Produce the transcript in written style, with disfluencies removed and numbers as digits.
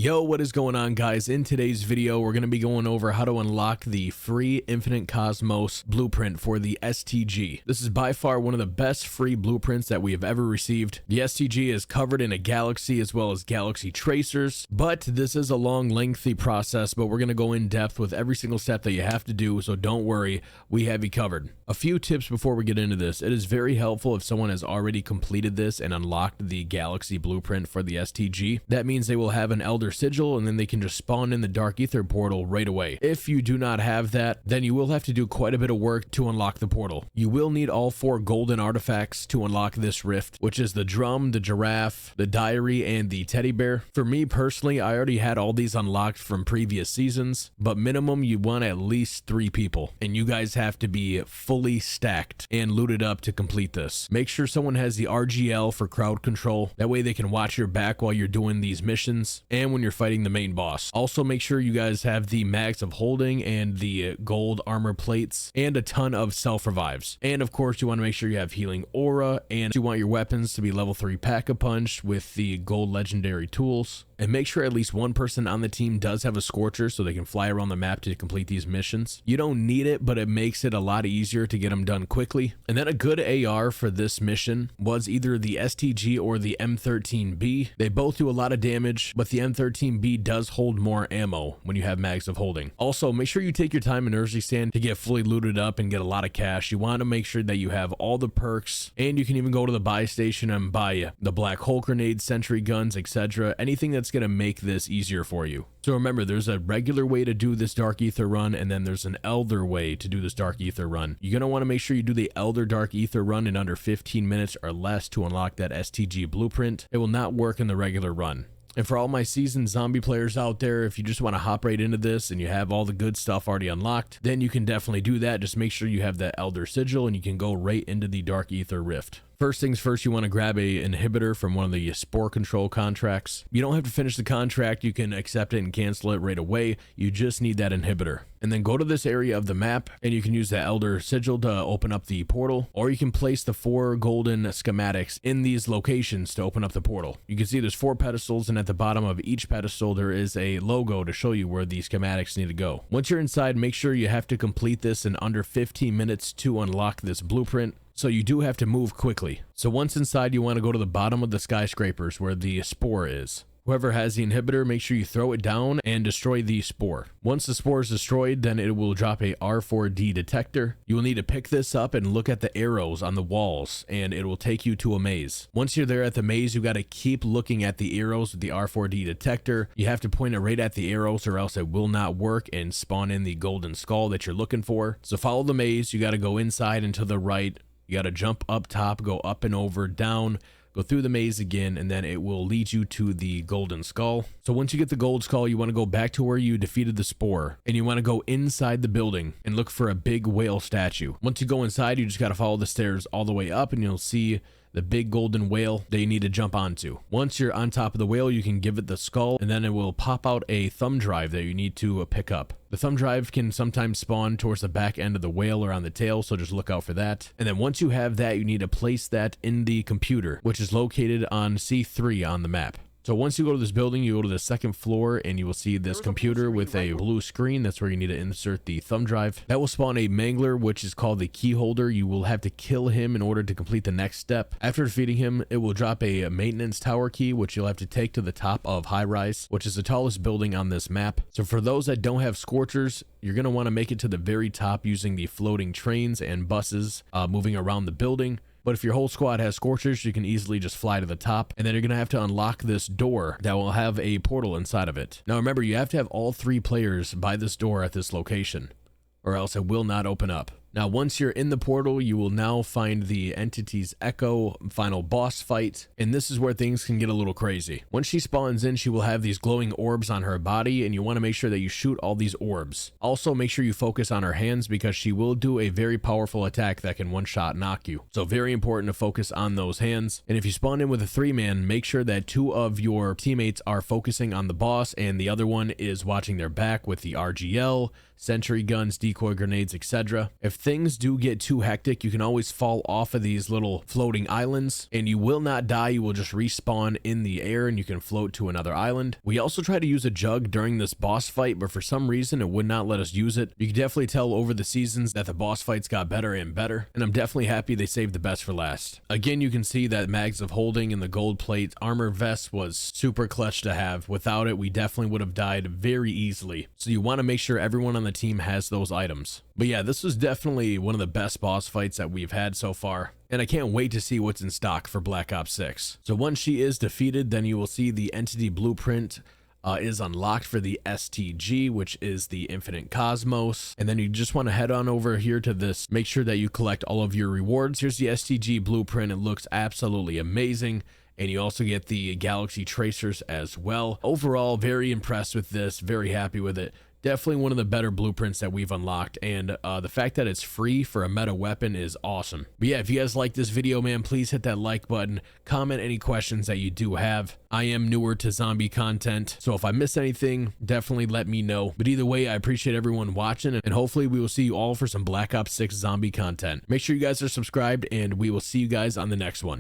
Yo, what is going on, guys? In today's video, we're going to be going over how to unlock the free Infinite Cosmos blueprint for the STG. This is by far one of the best free blueprints that we have ever received. The STG is covered in a galaxy as well as galaxy tracers, but this is a long, lengthy process, but we're going to go in depth with every single step that you have to do, so don't worry, we have you covered. A few tips before we get into this. It is very helpful if someone has already completed this and unlocked the galaxy blueprint for the STG. That means they will have an Elder Sigil, and then they can just spawn in the Dark Aether portal right away. If you do not have that, then you will have to do quite a bit of work to unlock the portal. You will need all 4 golden artifacts to unlock this rift, which is the drum, the giraffe, the diary, and the teddy bear. For me personally, I already had all these unlocked from previous seasons, but minimum you want at least 3 people, and you guys have to be fully stacked and looted up to complete this. Make sure someone has the RGL for crowd control. That way they can watch your back while you're doing these missions and when you're fighting the main boss. Also, make sure you guys have the mags of holding and the gold armor plates and a ton of self revives. And of course, you want to make sure you have healing aura, and you want your weapons to be level 3 pack-a-punch with the gold legendary tools. And make sure at least one person on the team does have a Scorcher so they can fly around the map to complete these missions. You don't need it, but it makes it a lot easier to get them done quickly. And then a good AR for this mission was either the STG or the M13B. They both do a lot of damage, but the M13B does hold more ammo when you have mags of holding. Also, make sure you take your time in Urgy Stand to get fully looted up and get a lot of cash. You want to make sure that you have all the perks, and you can even go to the buy station and buy the black hole grenades, sentry guns, etc. Anything that's going to make this easier for you. So remember, there's a regular way to do this Dark Aether run, and then there's an Elder way to do this Dark Aether run. You're going to want to make sure you do the Elder Dark Aether run in under 15 minutes or less to unlock that STG blueprint. It will not work in the regular run. And for all my seasoned zombie players out there, if you just want to hop right into this and you have all the good stuff already unlocked, then you can definitely do that. Just make sure you have that Elder Sigil and you can go right into the Dark Aether Rift. First things first, you want to grab a inhibitor from one of the spore control contracts. You don't have to finish the contract. You can accept it and cancel it right away. You just need that inhibitor. And then go to this area of the map and you can use the Elder Sigil to open up the portal, or you can place the 4 golden schematics in these locations to open up the portal. You can see there's 4 pedestals, and at the bottom of each pedestal there is a logo to show you where these schematics need to go. Once you're inside, make sure you have to complete this in under 15 minutes to unlock this blueprint. So you do have to move quickly. So once inside, you want to go to the bottom of the skyscrapers where the spore is. Whoever has the inhibitor, make sure you throw it down and destroy the spore. Once the spore is destroyed, then it will drop a R4D detector. You will need to pick this up and look at the arrows on the walls, and it will take you to a maze. Once you're there at the maze, you got to keep looking at the arrows with the R4D detector. You have to point it right at the arrows or else it will not work and spawn in the golden skull that you're looking for. So follow the maze. You got to go inside and to the right. You got to jump up top, go up and over, down, go through the maze again, and then it will lead you to the golden skull. So once you get the gold skull, you want to go back to where you defeated the spore, and you want to go inside the building and look for a big whale statue. Once you go inside, you just got to follow the stairs all the way up, and you'll see the big golden whale that you need to jump onto. Once you're on top of the whale, you can give it the skull, and then it will pop out a thumb drive that you need to pick up. The thumb drive can sometimes spawn towards the back end of the whale or on the tail, so just look out for that. And then once you have that, you need to place that in the computer, which is located on C3 on the map. So once you go to this building, you go to the 2nd floor and you will see this computer with a blue screen. That's where you need to insert the thumb drive. That will spawn a mangler, which is called the key holder. You will have to kill him in order to complete the next step. After defeating him, it will drop a maintenance tower key, which you'll have to take to the top of High Rise, which is the tallest building on this map. So for those that don't have Scorchers, you're going to want to make it to the very top using the floating trains and buses moving around the building. But if your whole squad has Scorchers, you can easily just fly to the top, and then you're going to have to unlock this door that will have a portal inside of it. Now remember, you have to have all 3 players by this door at this location, or else it will not open up. Now, once you're in the portal, you will now find the Entity's Echo final boss fight, and this is where things can get a little crazy. Once she spawns in, she will have these glowing orbs on her body, and you want to make sure that you shoot all these orbs. Also, make sure you focus on her hands because she will do a very powerful attack that can one-shot knock you. So very important to focus on those hands. And if you spawn in with a 3-man, make sure that 2 of your teammates are focusing on the boss, and the other one is watching their back with the RGL, sentry guns, decoy grenades, etc. If things do get too hectic, you can always fall off of these little floating islands and you will not die. You will just respawn in the air and you can float to another island. We also tried to use a jug during this boss fight, but for some reason it would not let us use it. You can definitely tell over the seasons that the boss fights got better and better, and I'm definitely happy they saved the best for last. Again, you can see that Mags of Holding and the gold plate armor vest was super clutch to have. Without it, we definitely would have died very easily. So you want to make sure everyone on the team has those items. But yeah, this was definitely one of the best boss fights that we've had so far, and I can't wait to see what's in stock for Black Ops 6. So once she is defeated, then you will see the entity blueprint is unlocked for the STG, which is the Infinite Cosmos. And then you just want to head on over here to this, make sure that you collect all of your rewards. Here's the STG blueprint. It looks absolutely amazing. And you also get the galaxy tracers as well. Overall, very impressed with this, very happy with it. Definitely one of the better blueprints that we've unlocked, and the fact that it's free for a meta weapon is awesome. But yeah, if you guys like this video, man, please hit that like button, comment any questions that you do have. I am newer to zombie content, so if I miss anything, definitely let me know. But either way, I appreciate everyone watching, and hopefully we will see you all for some Black Ops 6 zombie content. Make sure you guys are subscribed, and we will see you guys on the next one.